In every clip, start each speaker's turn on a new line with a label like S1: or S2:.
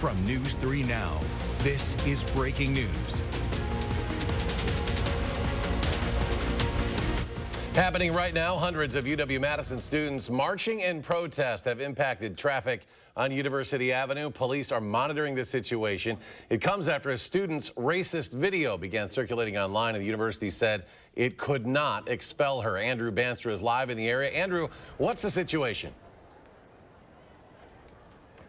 S1: From News 3 Now, this is breaking news.
S2: Happening right now, hundreds of UW-Madison students marching in protest have impacted traffic on University Avenue. Police are monitoring the situation. It comes after a student's racist video began circulating online, and the university said it could not expel her. Andrew Banster is live in the area. Andrew, what's the situation?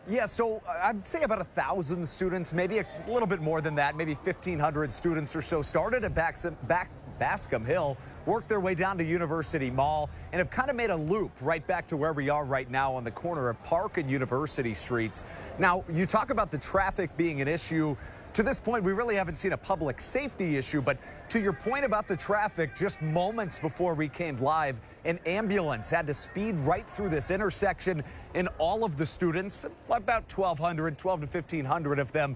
S3: Yeah, so I'd say about 1,000 students, maybe a little bit more than that, maybe 1,500 students or so started at Bascom Hill, worked their way down to University Mall, and have kind of made a loop right back to where we are right now on the corner of Park and University Streets. Now, you talk about the traffic being an issue. To this point, we really haven't seen a public safety issue, but to your point about the traffic, just moments before we came live, an ambulance had to speed right through this intersection, and all of the students, about 1,200 to 1,500 of them,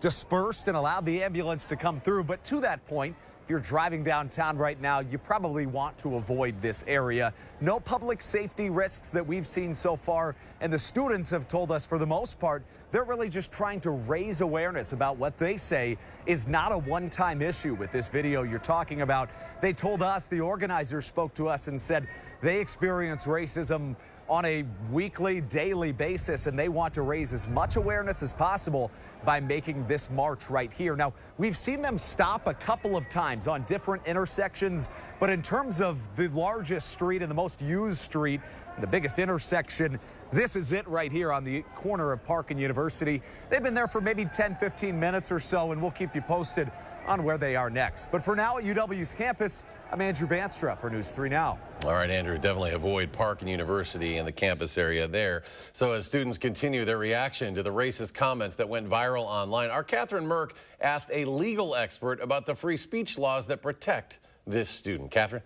S3: dispersed and allowed the ambulance to come through. But to that point, if you're driving downtown right now, you probably want to avoid this area. No public safety risks that we've seen so far, and the students have told us for the most part, they're really just trying to raise awareness about what they say is not a one-time issue with this video you're talking about. They told us, the organizers spoke to us and said they experience racism on a weekly, daily basis, and they want to raise as much awareness as possible by making this march right here. Now, we've seen them stop a couple of times on different intersections, but in terms of the largest street and the most used street, the biggest intersection, this is it right here on the corner of Park and University. They've been there for maybe 10, 15 minutes or so, and we'll keep you posted on where they are next. But for now at UW's campus, I'm Andrew Banster for News 3 Now.
S2: All right, Andrew, definitely avoid Park and University and the campus area there. So as students continue their reaction to the racist comments that went viral online, our Catherine Merck asked a legal expert about the free speech laws that protect this student. Catherine?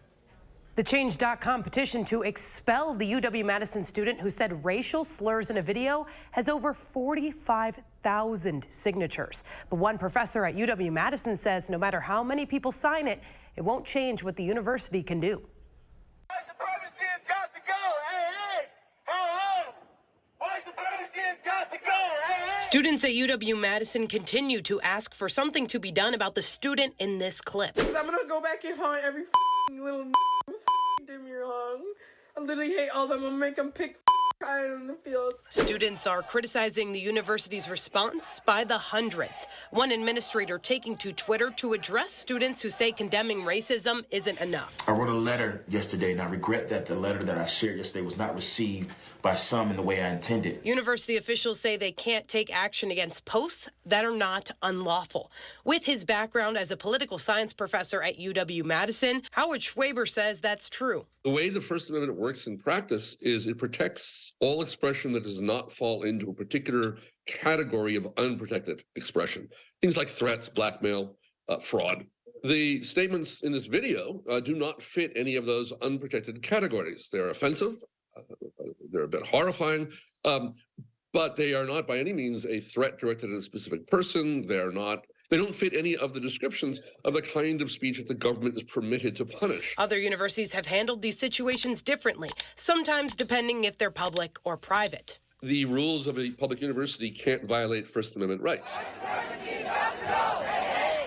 S4: The Change.com petition to expel the UW-Madison student who said racial slurs in a video has over 45,000 signatures. But one professor at UW-Madison says no matter how many people sign it, it won't change what the university can do.
S5: White supremacy has got to go. Hey, hey. Ho, ho. White supremacy has got to go. Hey, hey.
S4: Students at UW-Madison continue to ask for something to be done about the student in this clip.
S6: I'm gonna go back and find every little who did me wrong. I literally hate all of them. I'm gonna make them pick out in the fields.
S4: Students are criticizing the university's response by the hundreds. One administrator taking to Twitter to address students who say condemning racism isn't enough.
S7: I wrote a letter yesterday, and I regret that the letter that I shared yesterday was not received by some in the way I intended.
S4: University officials say they can't take action against posts that are not unlawful. With his background as a political science professor at UW-Madison, Howard Schwaber says that's true.
S8: The way the First Amendment works in practice is it protects all expression that does not fall into a particular category of unprotected expression. Things like threats, blackmail, fraud. The statements in this video do not fit any of those unprotected categories. They're offensive, they're a bit horrifying, but they are not by any means a threat directed at a specific person. They don't fit any of the descriptions of the kind of speech that the government is permitted to punish.
S4: Other universities have handled these situations differently, sometimes depending if they're public or private.
S8: The rules of a public university can't violate First Amendment rights.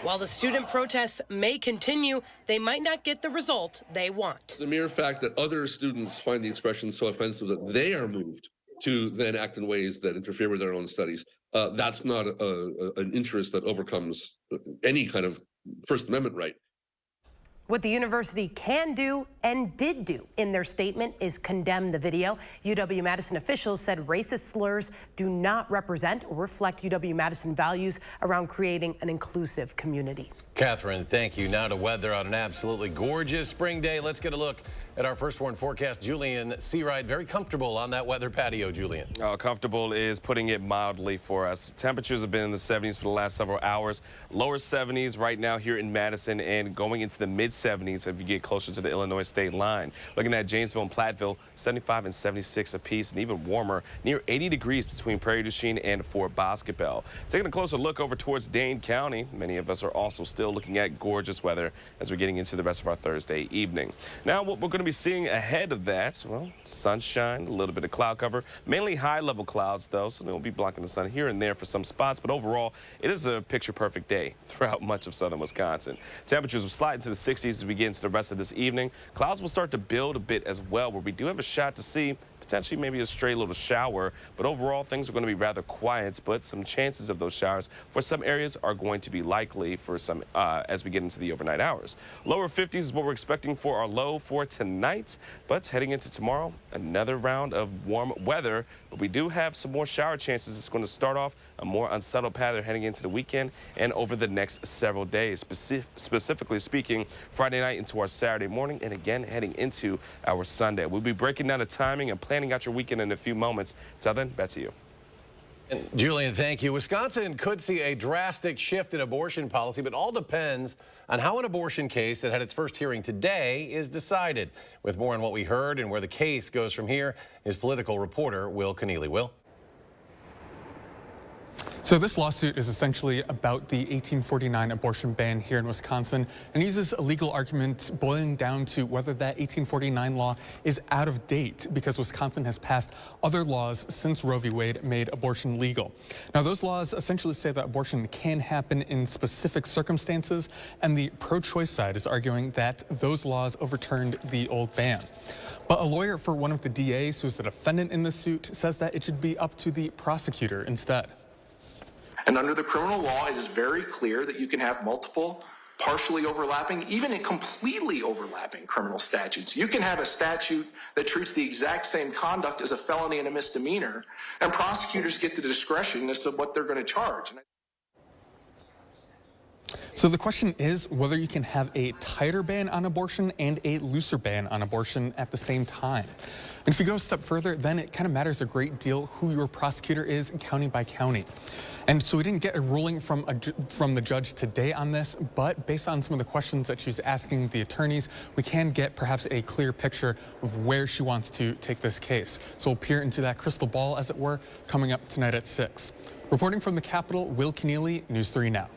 S4: While the student protests may continue, they might not get the result they want.
S8: The mere fact that other students find the expression so offensive that they are moved to then act in ways that interfere with their own studies, that's not an interest that overcomes any kind of First Amendment right.
S4: What the university can do and did do in their statement is condemn the video. UW-Madison officials said racist slurs do not represent or reflect UW-Madison values around creating an inclusive community.
S2: Catherine, thank you. Now to weather on an absolutely gorgeous spring day. Let's get a look at our first warn forecast. Julian Searide, very comfortable on that weather patio, Julian.
S9: Comfortable is putting it mildly for us. Temperatures have been in the 70s for the last several hours. Lower 70s right now here in Madison and going into the mid-70s if you get closer to the Illinois state line. Looking at Janesville and Platteville, 75 and 76 apiece, and even warmer, near 80 degrees between Prairie du Chien and Fort Boscobel. Taking a closer look over towards Dane County, many of us are also still still looking at gorgeous weather as we're getting into the rest of our Thursday evening. Now, what we're going to be seeing ahead of that, well, sunshine, a little bit of cloud cover, mainly high-level clouds, though, so they'll be blocking the sun here and there for some spots. But overall, it is a picture-perfect day throughout much of southern Wisconsin. Temperatures will slide into the 60s as we get into the rest of this evening. Clouds will start to build a bit as well, where we do have a shot to see potentially maybe a stray little shower, but overall things are going to be rather quiet, but some chances of those showers for some areas are going to be likely for some as we get into the overnight hours. Lower 50s is what we're expecting for our low for tonight, but heading into tomorrow, another round of warm weather, but we do have some more shower chances. It's going to start off a more unsettled pattern heading into the weekend and over the next several days, specifically speaking Friday night into our Saturday morning and again heading into our Sunday. We'll be breaking down the timing and planning out your weekend in a few moments. Till then, back to you.
S2: And Julian, thank you. Wisconsin could see a drastic shift in abortion policy, but all depends on how an abortion case that had its first hearing today is decided. With more on what we heard and where the case goes from here is political reporter Will Keneally. Will?
S10: So this lawsuit is essentially about the 1849 abortion ban here in Wisconsin and uses a legal argument boiling down to whether that 1849 law is out of date because Wisconsin has passed other laws since Roe v. Wade made abortion legal. Now, those laws essentially say that abortion can happen in specific circumstances, and the pro-choice side is arguing that those laws overturned the old ban. But a lawyer for one of the DAs who's the defendant in the suit says that it should be up to the prosecutor instead.
S11: And under the criminal law, it is very clear that you can have multiple, partially overlapping, even completely overlapping criminal statutes. You can have a statute that treats the exact same conduct as a felony and a misdemeanor, and prosecutors get the discretion as to what they're going to charge.
S10: So the question is whether you can have a tighter ban on abortion and a looser ban on abortion at the same time. And if you go a step further, then it kind of matters a great deal who your prosecutor is county by county. And so we didn't get a ruling from the judge today on this, but based on some of the questions that she's asking the attorneys, we can get perhaps a clear picture of where she wants to take this case. So we'll peer into that crystal ball, as it were, coming up tonight at 6. Reporting from the Capitol, Will Keneally, News 3 Now.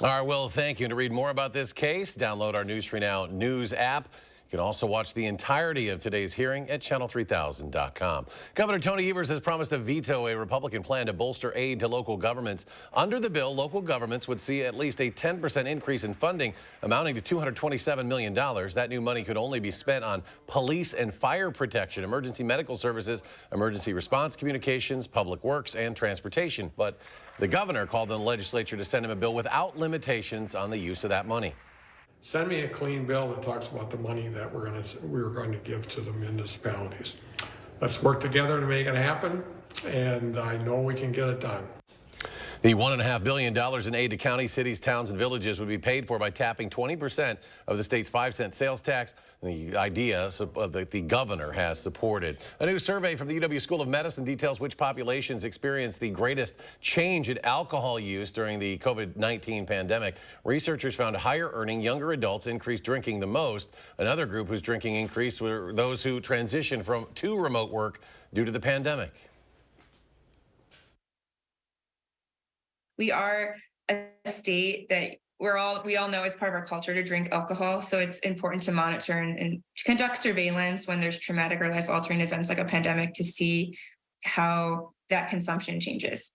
S2: All right, Will, thank you. And to read more about this case, download our News 3 Now news app. You can also watch the entirety of today's hearing at channel3000.com. Governor Tony Evers has promised to veto a Republican plan to bolster aid to local governments. Under the bill, local governments would see at least a 10% increase in funding, amounting to $227 million. That new money could only be spent on police and fire protection, emergency medical services, emergency response communications, public works, and transportation. But the governor called on the legislature to send him a bill without limitations on the use of that money.
S12: Send me a clean bill that talks about the money that we're going to give to the municipalities. Let's work together to make it happen, and I know we can get it done.
S2: The $1.5 billion in aid to counties, cities, towns, and villages would be paid for by tapping 20% of the state's 5-cent sales tax. The idea that the governor has supported. A new survey from the UW School of Medicine details which populations experienced the greatest change in alcohol use during the COVID-19 pandemic. Researchers found higher-earning younger adults increased drinking the most. Another group whose drinking increased were those who transitioned to remote work due to the pandemic.
S13: We are a state that we all know it's part of our culture to drink alcohol. So it's important to monitor and to conduct surveillance when there's traumatic or life-altering events like a pandemic to see how that consumption changes.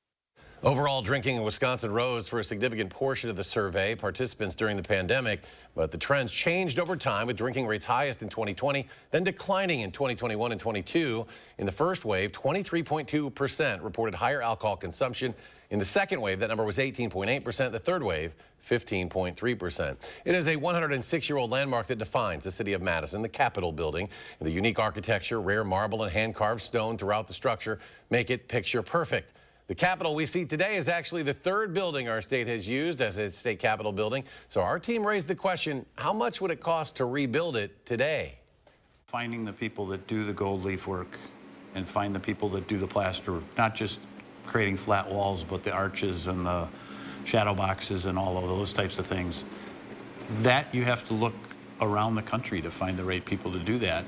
S2: Overall, drinking in Wisconsin rose for a significant portion of the survey participants during the pandemic, but the trends changed over time, with drinking rates highest in 2020, then declining in 2021 and 22. In the first wave, 23.2% reported higher alcohol consumption. In the second wave, that number was 18.8%. The third wave, 15.3%. It is a 106-year-old landmark that defines the city of Madison. The Capitol building, the unique architecture, rare marble and hand-carved stone throughout the structure make it picture perfect. The Capitol we see today is actually the third building our state has used as its state Capitol building. So our team raised the question, how much would it cost to rebuild it today?
S14: Finding the people that do the gold leaf work and find the people that do the plaster, not just creating flat walls, but the arches and the shadow boxes and all of those types of things. That you have to look around the country to find the right people to do that.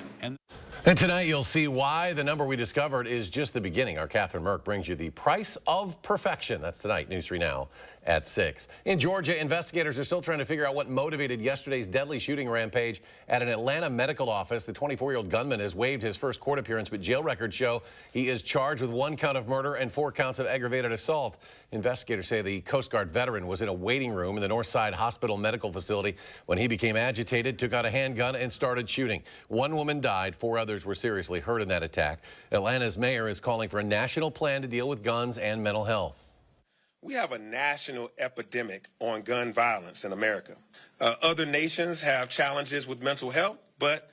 S2: And tonight you'll see why the number we discovered is just the beginning. Our Catherine Merck brings you the price of perfection. That's tonight, News 3 Now at 6. In Georgia, investigators are still trying to figure out what motivated yesterday's deadly shooting rampage at an Atlanta medical office. The 24-year-old gunman has waived his first court appearance, but jail records show he is charged with 1 count of murder and 4 counts of aggravated assault. Investigators say the Coast Guard veteran was in a waiting room in the Northside Hospital medical facility when he became agitated, took out a handgun, and started shooting. 1 woman died. 4 others were seriously hurt in that attack. Atlanta's mayor is calling for a national plan to deal with guns and mental health.
S15: We have a national epidemic on gun violence in America. Other nations have challenges with mental health, but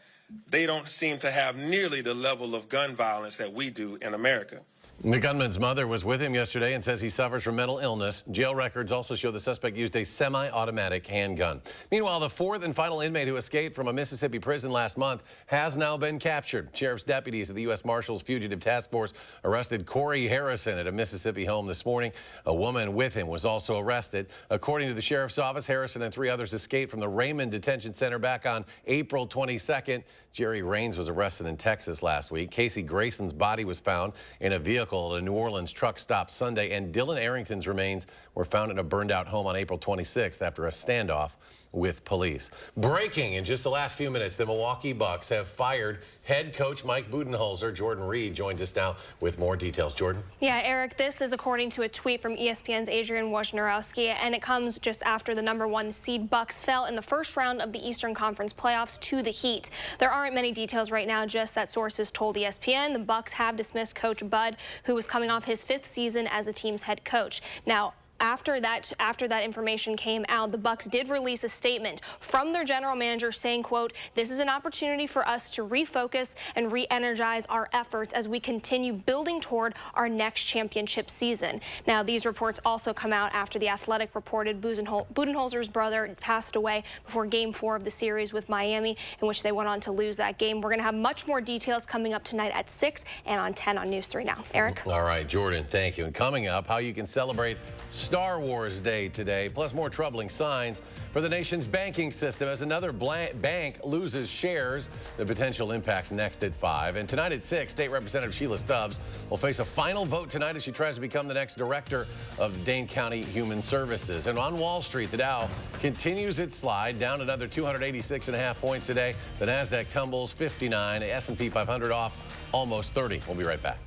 S15: they don't seem to have nearly the level of gun violence that we do in America.
S2: The gunman's mother was with him yesterday and says he suffers from mental illness. Jail records also show the suspect used a semi-automatic handgun. Meanwhile, the 4th and final inmate who escaped from a Mississippi prison last month has now been captured. Sheriff's deputies at the U.S. Marshals Fugitive Task Force arrested Corey Harrison at a Mississippi home this morning. A woman with him was also arrested. According to the sheriff's office, Harrison and 3 others escaped from the Raymond Detention Center back on April 22nd. Jerry Raines was arrested in Texas last week. Casey Grayson's body was found in a vehicle at a New Orleans truck stop Sunday, and Dylan Arrington's remains were found in a burned-out home on April 26th after a standoff with police. Breaking in just the last few minutes, the Milwaukee Bucks have fired head coach Mike Budenholzer. Jordan Reed joins us now with more details. Jordan?
S16: Yeah, Eric, this is according to a tweet from ESPN's Adrian Wojnarowski, and it comes just after the #1 seed Bucks fell in the first round of the Eastern Conference playoffs to the Heat. There aren't many details right now, just that sources told ESPN the Bucks have dismissed Coach Bud, who was coming off his 5th season as the team's head coach. Now, after that information came out, the Bucks did release a statement from their general manager saying, quote, "This is an opportunity for us to refocus and re-energize our efforts as we continue building toward our next championship season." Now, these reports also come out after The Athletic reported Budenholzer's brother passed away before Game 4 of the series with Miami, in which they went on to lose that game. We're going to have much more details coming up tonight at 6 and on 10 on News 3 Now. Eric?
S2: All right, Jordan, thank you. And coming up, how you can celebrate Star Wars Day today, plus more troubling signs for the nation's banking system as another bank loses shares. The potential impacts next at 5. And tonight at 6, State Representative Sheila Stubbs will face a final vote tonight as she tries to become the next director of Dane County Human Services. And on Wall Street, the Dow continues its slide, down another 286.5 points today. The NASDAQ tumbles 59, S&P 500 off almost 30. We'll be right back.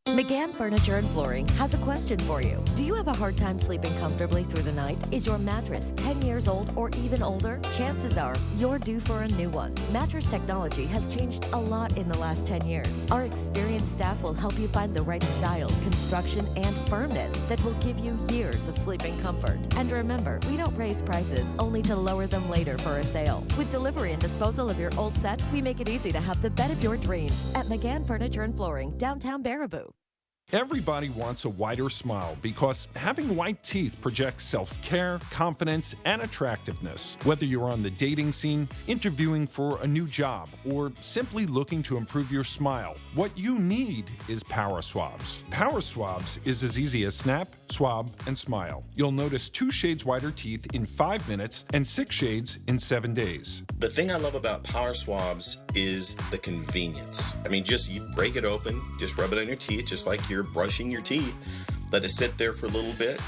S17: McGann Furniture and Flooring has a question for you. Do you have a hard time sleeping comfortably through the night? Is your mattress 10 years old or even older? Chances are you're due for a new one. Mattress technology has changed a lot in the last 10 years. Our experienced staff will help you find the right style, construction, and firmness that will give you years of sleeping comfort. And remember, we don't raise prices only to lower them later for a sale. With delivery and disposal of your old set, we make it easy to have the bed of your dreams at McGann Furniture and Flooring, downtown Baraboo.
S18: Everybody wants a wider smile because having white teeth projects self-care, confidence, and attractiveness. Whether you're on the dating scene, interviewing for a new job, or simply looking to improve your smile, what you need is Power Swabs. Power Swabs is as easy as snap, swab, and smile. You'll notice 2 shades whiter teeth in 5 minutes and 6 shades in 7 days.
S19: The thing I love about Power Swabs is the convenience. I mean, just you break it open, just rub it on your teeth, just like you're brushing your teeth. Let it sit there for a little bit,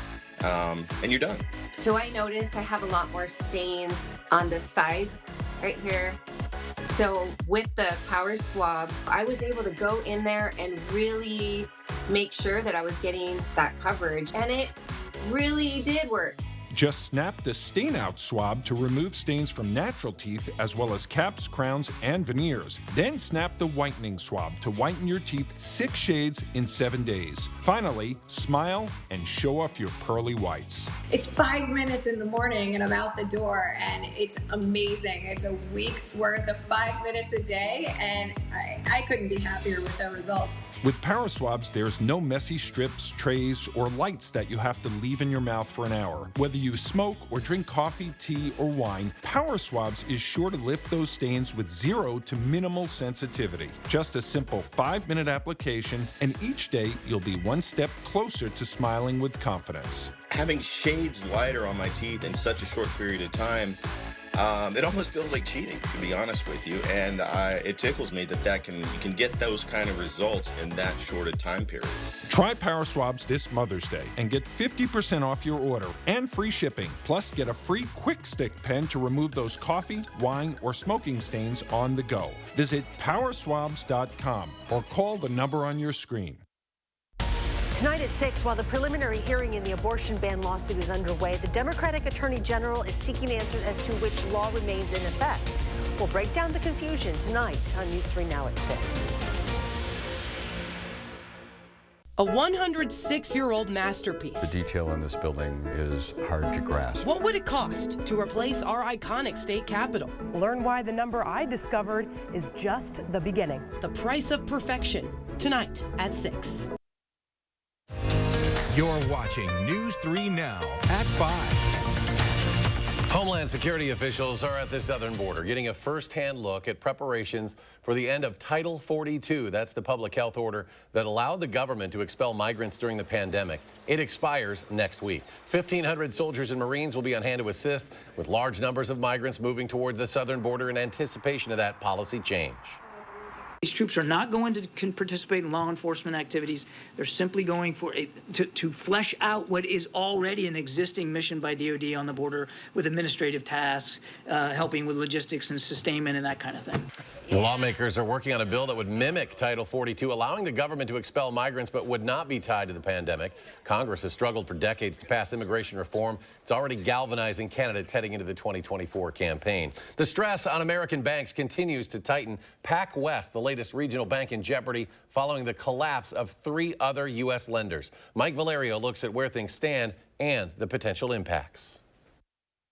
S19: and you're done.
S20: So I noticed I have a lot more stains on the sides right here. So with the Power Swab, I was able to go in there and really make sure that I was getting that coverage, and it really did work.
S18: Just snap the Stain Out swab to remove stains from natural teeth as well as caps, crowns, and veneers. Then snap the whitening swab to whiten your teeth 6 shades in 7 days. Finally, smile and show off your pearly whites.
S21: It's 5 minutes in the morning and I'm out the door, and it's amazing. It's a week's worth of 5 minutes a day, and I couldn't be happier with the results.
S18: With Power Swabs, there's no messy strips, trays, or lights that you have to leave in your mouth for an hour. Whether you smoke or drink coffee, tea, or wine, Power Swabs is sure to lift those stains with 0 to minimal sensitivity. Just a simple 5-minute application, and each day you'll be 1 step closer to smiling with confidence.
S19: Having shades lighter on my teeth in such a short period of time, it almost feels like cheating, to be honest with you. And it tickles me that you can get those kind of results in that short a time period.
S18: Try Power Swabs this Mother's Day and get 50% off your order and free shipping. Plus, get a free quick stick pen to remove those coffee, wine, or smoking stains on the go. Visit powerswabs.com or call the number on your screen.
S1: Tonight at 6, while the preliminary hearing in the abortion ban lawsuit is underway, the Democratic Attorney General is seeking answers as to which law remains in effect. We'll break down the confusion tonight on News 3 Now at 6.
S4: A 106-year-old masterpiece.
S22: The detail in this building is hard to grasp.
S4: What would it cost to replace our iconic state capitol? Learn why the number I discovered is just the beginning. The price of perfection, tonight at 6.
S23: You're watching News 3 Now at 5.
S2: Homeland Security officials are at the southern border getting a first-hand look at preparations for the end of Title 42. That's the public health order that allowed the government to expel migrants during the pandemic. It expires next week. 1,500 soldiers and Marines will be on hand to assist, with large numbers of migrants moving toward the southern border in anticipation of that policy change.
S24: These troops are not going to participate in law enforcement activities. They're simply going to flesh out what is already an existing mission by DoD on the border with administrative tasks, helping with logistics and sustainment and that kind of thing.
S2: The lawmakers are working on a bill that would mimic Title 42, allowing the government to expel migrants but would not be tied to the pandemic. Congress has struggled for decades to pass immigration reform. It's already galvanizing candidates heading into the 2024 campaign. The stress on American banks continues to tighten. PacWest, the latest regional bank in jeopardy following the collapse of 3 other U.S. lenders. Mike Valerio looks at where things stand and the potential impacts.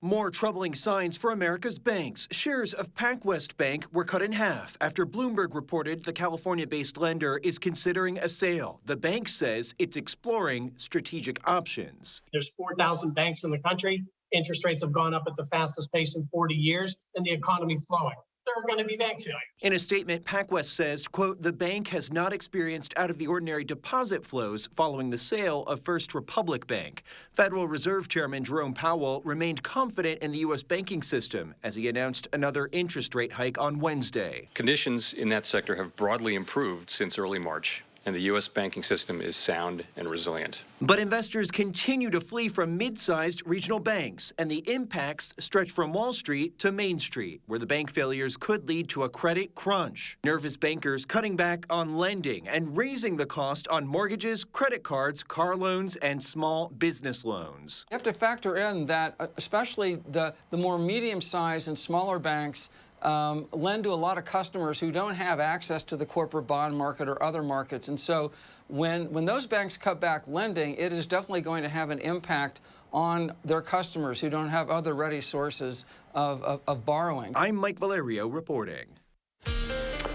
S25: More troubling signs for America's banks. Shares of PacWest Bank were cut in half after Bloomberg reported the California-based lender is considering a sale. The bank says it's exploring strategic options.
S26: There's 4,000 banks in the country. Interest rates have gone up at the fastest pace in 40 years, and the economy flowing. There are going to be bank failures.
S25: In a statement, PacWest says, quote, the bank has not experienced out-of-the-ordinary deposit flows following the sale of First Republic Bank. Federal Reserve Chairman Jerome Powell remained confident in the U.S. banking system as he announced another interest rate hike on Wednesday.
S27: Conditions in that sector have broadly improved since early March, and the U.S. banking system is sound and resilient.
S25: But investors continue to flee from mid-sized regional banks, and the impacts stretch from Wall Street to Main Street, where the bank failures could lead to a credit crunch. Nervous bankers cutting back on lending and raising the cost on mortgages, credit cards, car loans, and small business loans.
S28: You have to factor in that especially the more medium-sized and smaller banks lend to a lot of customers who don't have access to the corporate bond market or other markets. And so when those banks cut back lending, it is definitely going to have an impact on their customers who don't have other ready sources of borrowing.
S25: I'm Mike Valerio reporting.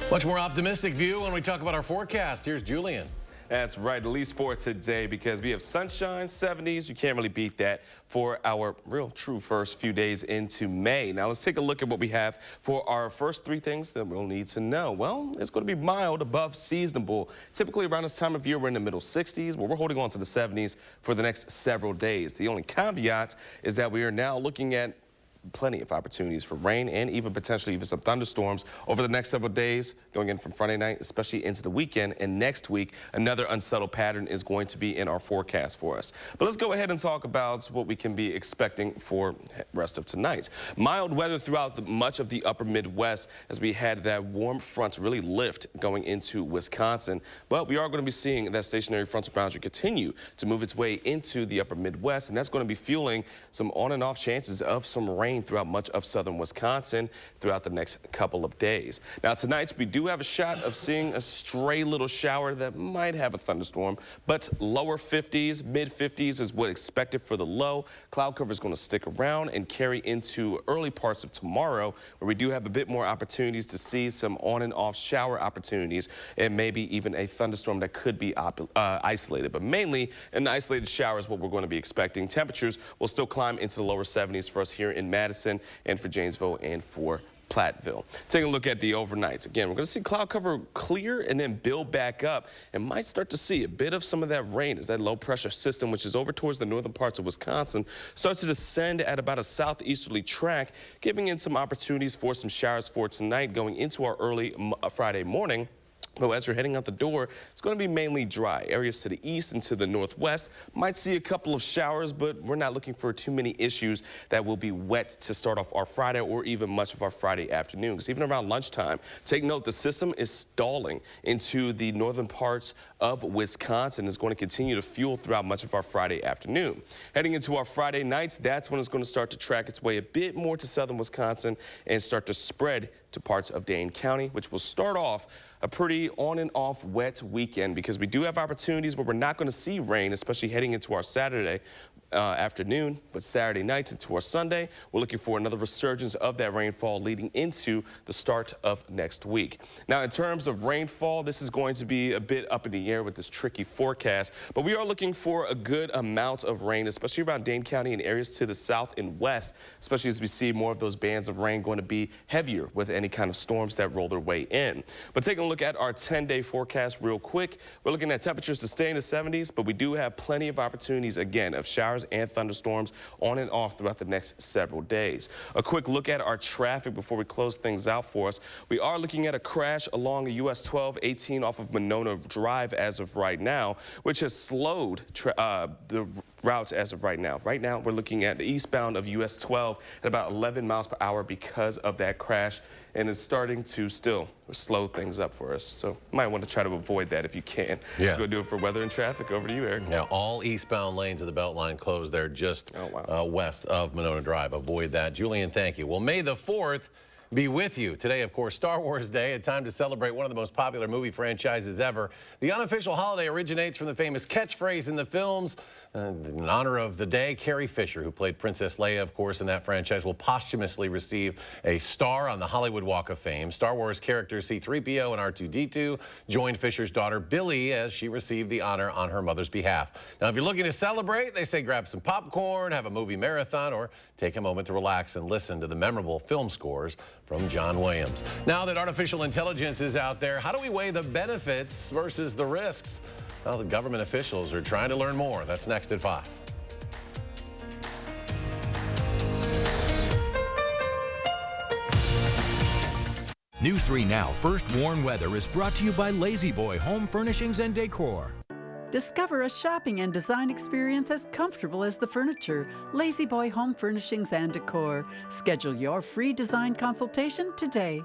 S2: Much more optimistic view when we talk about our forecast. Here's Julian.
S9: That's right, at least for today, because we have sunshine, 70s. You can't really beat that for our real true first few days into May. Now let's take a look at what we have for our first 3 things that we'll need to know. Well, it's going to be mild, above seasonable. Typically around this time of year, we're in the middle 60s, but we're holding on to the 70s for the next several days. The only caveat is that we are now looking at plenty of opportunities for rain and even potentially even some thunderstorms over the next several days, going in from Friday night, especially into the weekend. And next week, another unsettled pattern is going to be in our forecast for us. But let's go ahead and talk about what we can be expecting for the rest of tonight. Mild weather throughout much of the upper Midwest as we had that warm front really lift going into Wisconsin. But we are going to be seeing that stationary frontal boundary continue to move its way into the upper Midwest, and that's going to be fueling some on and off chances of some rain throughout much of southern Wisconsin throughout the next couple of days. Now tonight we do have a shot of seeing a stray little shower that might have a thunderstorm, but lower 50s, mid 50s is what expected for the low. Cloud cover is going to stick around and carry into early parts of tomorrow, where we do have a bit more opportunities to see some on and off shower opportunities and maybe even a thunderstorm that could be isolated. But mainly an isolated shower is what we're going to be expecting. Temperatures will still climb into the lower 70s for us here in Madison and for Janesville and for Platteville. Taking a look at the overnights. Again, we're going to see cloud cover clear and then build back up, and might start to see a bit of some of that rain as that low pressure system, which is over towards the northern parts of Wisconsin, starts to descend at about a southeasterly track, giving in some opportunities for some showers for tonight going into our early Friday morning. But as you're heading out the door, it's going to be mainly dry. Areas to the east and to the northwest might see a couple of showers, but we're not looking for too many issues that will be wet to start off our Friday or even much of our Friday afternoon. Because even around lunchtime, take note, the system is stalling into the northern parts of Wisconsin. It's going to continue to fuel throughout much of our Friday afternoon. Heading into our Friday nights, that's when it's going to start to track its way a bit more to southern Wisconsin and start to spread to parts of Dane County, which will start off a pretty on and off wet weekend, because we do have opportunities where we're not going to see rain, especially heading into our Saturday afternoon, but Saturday nights into our Sunday, we're looking for another resurgence of that rainfall leading into the start of next week. Now, in terms of rainfall, this is going to be a bit up in the air with this tricky forecast, but we are looking for a good amount of rain, especially around Dane County and areas to the south and west, especially as we see more of those bands of rain going to be heavier with any kind of storms that roll their way in. But taking a look at our 10-day forecast real quick, we're looking at temperatures to stay in the 70s, but we do have plenty of opportunities, again, of showers and thunderstorms on and off throughout the next several days. A quick look at our traffic before we close things out for us. We are looking at a crash along US 1218 off of Monona Drive as of right now, which has slowed the routes as of right now. Right now, we're looking at the eastbound of US 12 at about 11 miles per hour because of that crash, and it's starting to still slow things up for us. So you might want to try to avoid that if you can.
S2: Yeah.
S9: Let's go do it for weather and traffic. Over to you, Eric.
S2: Now, all eastbound lanes of the Beltline closed there just west of Monona Drive. Avoid that. Julian, thank you. Well, May the 4th be with you. Today, of course, Star Wars Day, a time to celebrate one of the most popular movie franchises ever. The unofficial holiday originates from the famous catchphrase in the films. In honor of the day, Carrie Fisher, who played Princess Leia, of course, in that franchise, will posthumously receive a star on the Hollywood Walk of Fame. Star Wars characters C-3PO and R2-D2 joined Fisher's daughter, Billy, as she received the honor on her mother's behalf. Now, if you're looking to celebrate, they say grab some popcorn, have a movie marathon, or take a moment to relax and listen to the memorable film scores from John Williams. Now that artificial intelligence is out there, how do we weigh the benefits versus the risks? Well, the government officials are trying to learn more. That's next at 5.
S23: News 3 Now First Warn Weather is brought to you by Lazy Boy Home Furnishings and Decor.
S3: Discover a shopping and design experience as comfortable as the furniture. Lazy Boy Home Furnishings and Decor. Schedule your free design consultation today.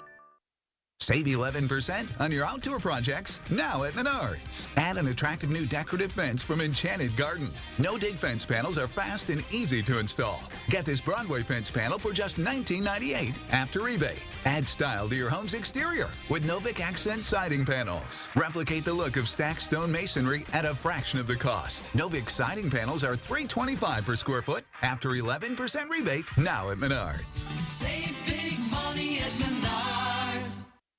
S5: Save 11% on your outdoor projects now at Menards. Add an attractive new decorative fence from Enchanted Garden. No-dig fence panels are fast and easy to install. Get this Broadway fence panel for just $19.98 after rebate. Add style to your home's exterior with Novik accent siding panels. Replicate the look of stacked stone masonry at a fraction of the cost. Novik siding panels are $325 per square foot after 11% rebate now at Menards.
S6: Save big money at Menards.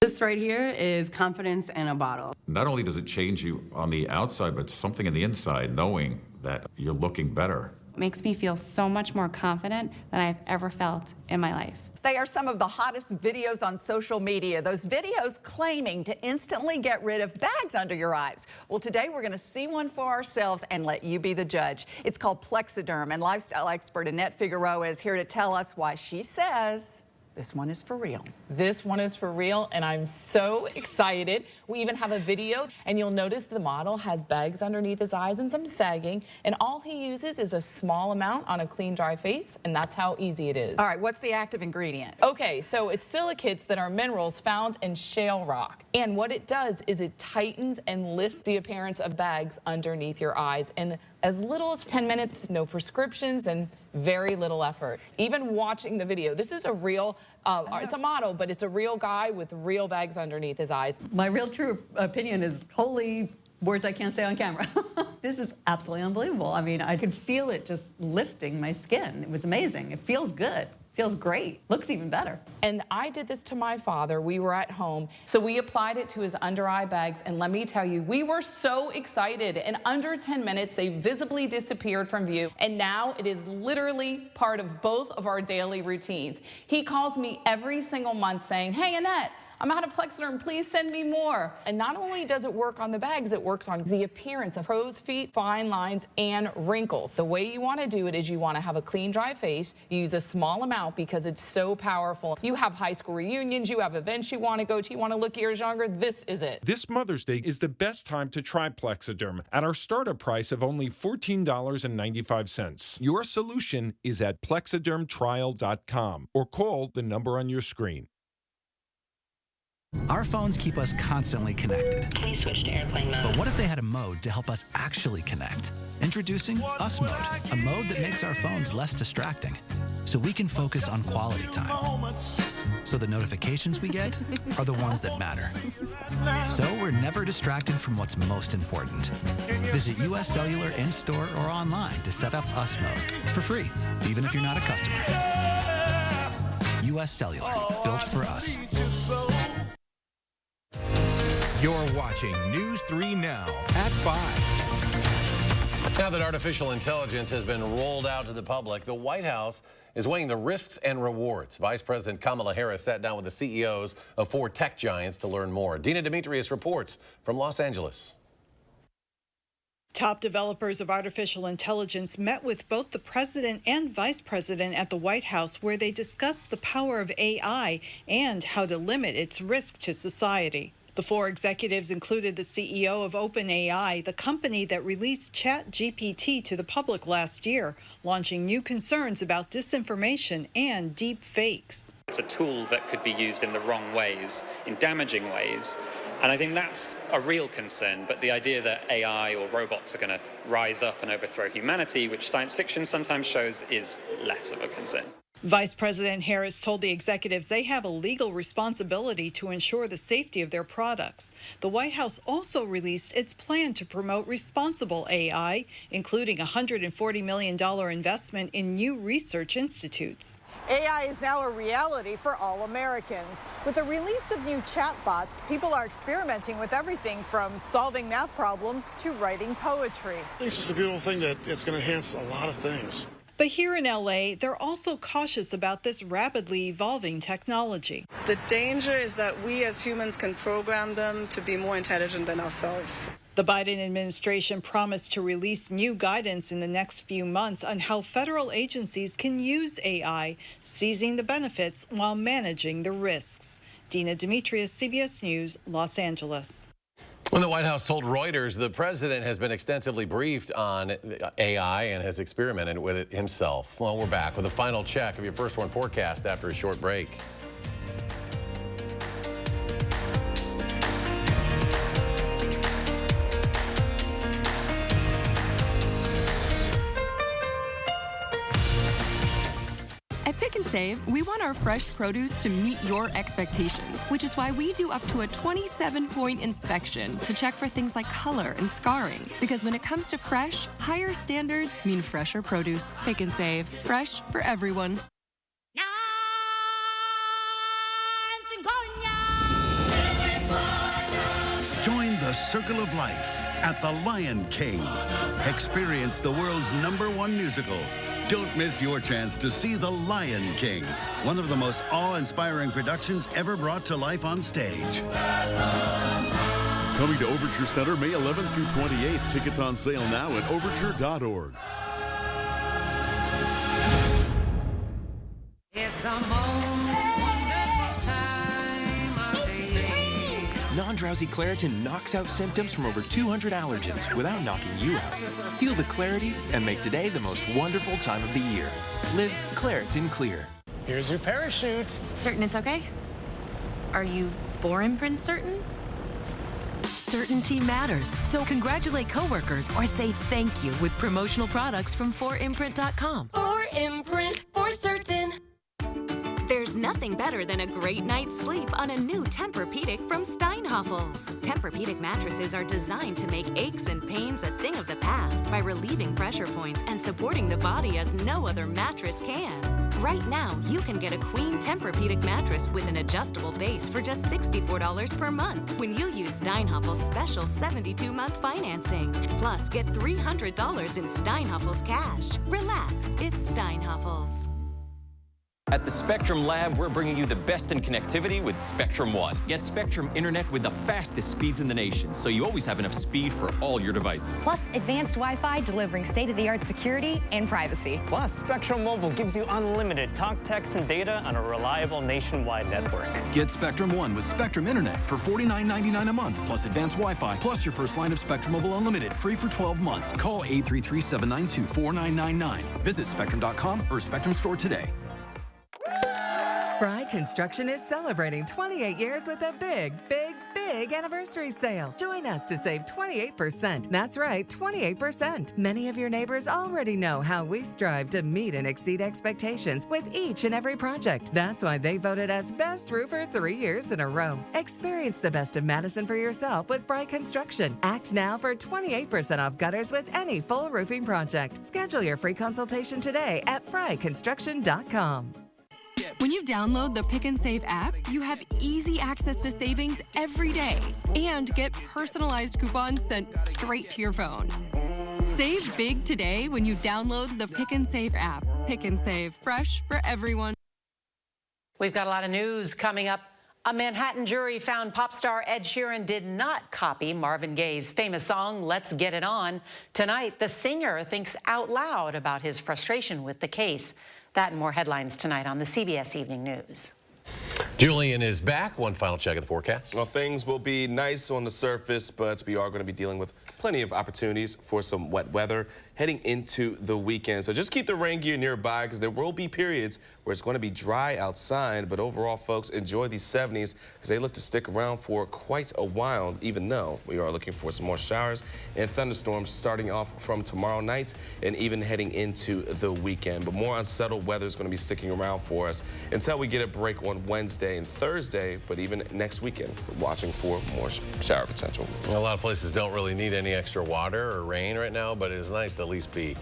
S7: This right here is confidence in a bottle.
S8: Not only does it change you on the outside, but something on the inside, knowing that you're looking better.
S10: It makes me feel so much more confident than I've ever felt in my life.
S11: They are some of the hottest videos on social media. Those videos claiming to instantly get rid of bags under your eyes. Well, today we're going to see one for ourselves and let you be the judge. It's called Plexiderm, and lifestyle expert Annette Figueroa is here to tell us why she says this one is for real.
S12: This one is for real, and I'm so excited. We even have a video, and you'll notice the model has bags underneath his eyes and some sagging, and all he uses is a small amount on a clean, dry face, and that's how easy it is.
S11: All right, what's the active ingredient?
S12: Okay, so it's silicates that are minerals found in shale rock, and what it does is it tightens and lifts the appearance of bags underneath your eyes in as little as 10 minutes, no prescriptions, and very little effort. Even watching the video, this is a real, it's a model, but it's a real guy with real bags underneath his eyes.
S29: My real true opinion is holy words I can't say on camera. This is absolutely unbelievable. I mean, I could feel it just lifting my skin. It was amazing. It feels good. Feels great. Looks even better.
S12: And I did this to my father. We were at home. So we applied it to his under eye bags. And let me tell you, we were so excited. In under 10 minutes, they visibly disappeared from view. And now it is literally part of both of our daily routines. He calls me every single month saying, "Hey, Annette, I'm out of Plexiderm, please send me more." And not only does it work on the bags, it works on the appearance of crow's feet, fine lines, and wrinkles. The way you want to do it is you want to have a clean, dry face. You use a small amount because it's so powerful. You have high school reunions, you have events you want to go to, you want to look years younger, this is it.
S13: This Mother's Day is the best time to try Plexiderm at our startup price of only $14.95. Your solution is at plexidermtrial.com or call the number on your screen.
S14: Our phones keep us constantly connected.
S15: Please switch to airplane mode.
S14: But what if they had a mode to help us actually connect? Introducing US Mode, a mode that makes our phones less distracting, so we can focus on quality time. So the notifications we get are the ones that matter. So we're never distracted from what's most important. Visit US Cellular in-store or online to set up US Mode for free, even if you're not a customer. US Cellular, built for us.
S23: You're watching News 3 Now at 5.
S2: Now that artificial intelligence has been rolled out to the public, the White House is weighing the risks and rewards. Vice President Kamala Harris sat down with the CEOs of 4 tech giants to learn more. Dina Demetrius reports from Los Angeles.
S16: Top developers of artificial intelligence met with both the president and vice president at the White House, where they discussed the power of AI and how to limit its risk to society. The 4 executives included the CEO of OpenAI, the company that released ChatGPT to the public last year, launching new concerns about disinformation and deep fakes.
S17: It's a tool that could be used in the wrong ways, in damaging ways. And I think that's a real concern. But the idea that AI or robots are going to rise up and overthrow humanity, which science fiction sometimes shows, is less of a concern.
S16: Vice President Harris told the executives they have a legal responsibility to ensure the safety of their products. The White House also released its plan to promote responsible AI, including a $140 million investment in new research institutes.
S18: AI is now a reality for all Americans. With the release of new chatbots, people are experimenting with everything from solving math problems to writing poetry.
S19: I think it's just a beautiful thing that it's going to enhance a lot of things.
S16: But here in LA, they're also cautious about this rapidly evolving technology.
S20: The danger is that we as humans can program them to be more intelligent than ourselves.
S16: The Biden administration promised to release new guidance in the next few months on how federal agencies can use AI, seizing the benefits while managing the risks. Dina Demetrius, CBS News, Los Angeles.
S2: When the White House told Reuters the president has been extensively briefed on AI and has experimented with it himself. Well, we're back with a final check of your First One forecast after a short break.
S21: At Pick and Save, we want our fresh produce to meet your expectations, which is why we do up to a 27-point inspection to check for things like color and scarring. Because when it comes to fresh, higher standards mean fresher produce. Pick and Save, fresh for everyone.
S30: Join the Circle of Life at the Lion King. Experience the world's #1 musical. Don't miss your chance to see The Lion King, one of the most awe-inspiring productions ever brought to life on stage.
S31: Coming to Overture Center May 11th through 28th. Tickets on sale now at overture.org.
S6: It's the most wonderful time of the year.
S32: Non-drowsy Claritin knocks out symptoms from over 200 allergens without knocking you out. Feel the clarity and make today the most wonderful time of the year. Live Claritin Clear.
S33: Here's your parachute.
S34: Certain it's okay? Are you 4imprint certain?
S35: Certainty matters, so congratulate coworkers or say thank you with promotional products from 4imprint.com.
S36: 4imprint, for certain. There's nothing better than a great night's sleep on a new Tempur-Pedic from Steinhoffels. Tempur-Pedic mattresses are designed to make aches and pains a thing of the past by relieving pressure points and supporting the body as no other mattress can. Right now, you can get a queen Tempur-Pedic mattress with an adjustable base for just $64 per month when you use Steinhoffel's special 72-month financing. Plus, get $300 in Steinhoffel's cash. Relax, it's Steinhoffel's.
S1: At the Spectrum Lab, we're bringing you the best in connectivity with Spectrum One. Get Spectrum Internet with the fastest speeds in the nation, so you always have enough speed for all your devices.
S3: Plus, advanced Wi-Fi delivering state-of-the-art security and privacy.
S4: Plus, Spectrum Mobile gives you unlimited talk, text, and data on a reliable nationwide network.
S5: Get Spectrum One with Spectrum Internet for $49.99 a month, plus advanced Wi-Fi, plus your first line of Spectrum Mobile Unlimited, free for 12 months. Call 833-792-4999. Visit Spectrum.com or Spectrum Store today.
S7: Fry Construction is celebrating 28 years with a big anniversary sale. Join us to save 28%. That's right, 28%. Many of your neighbors already know how we strive to meet and exceed expectations with each and every project. That's why they voted us Best Roofer 3 years in a row. Experience the best of Madison for yourself with Fry Construction. Act now for 28% off gutters with any full roofing project. Schedule your free consultation today at fryconstruction.com.
S21: When you download the Pick and Save app, you have easy access to savings every day and get personalized coupons sent straight to your phone. Save big today when you download the Pick and Save app. Pick and Save, fresh for everyone.
S8: We've got a lot of news coming up. A Manhattan jury found pop star Ed Sheeran did not copy Marvin Gaye's famous song, Let's Get It On. Tonight, the singer thinks out loud about his frustration with the case. That and more headlines tonight on the CBS Evening News.
S2: Julian is back. One final check of the forecast.
S9: Well, things will be nice on the surface, but we are going to be dealing with plenty of opportunities for some wet weather heading into the weekend. So just keep the rain gear nearby because there will be periods where it's going to be dry outside. But overall, folks, enjoy these 70s because they look to stick around for quite a while, even though we are looking for some more showers and thunderstorms starting off from tomorrow night and even heading into the weekend. But more unsettled weather is going to be sticking around for us until we get a break on Wednesday and Thursday, but even next weekend, we're watching for more shower potential.
S2: A lot of places don't really need any extra water or rain right now, but it's nice to at least be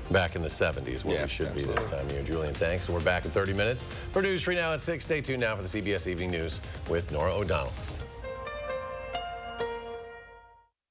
S2: back in the 70s where we should be this time of year. Julian, thanks. And we're back in 30 minutes. For News 3 now at 6. Stay tuned now for the CBS Evening News with Nora O'Donnell.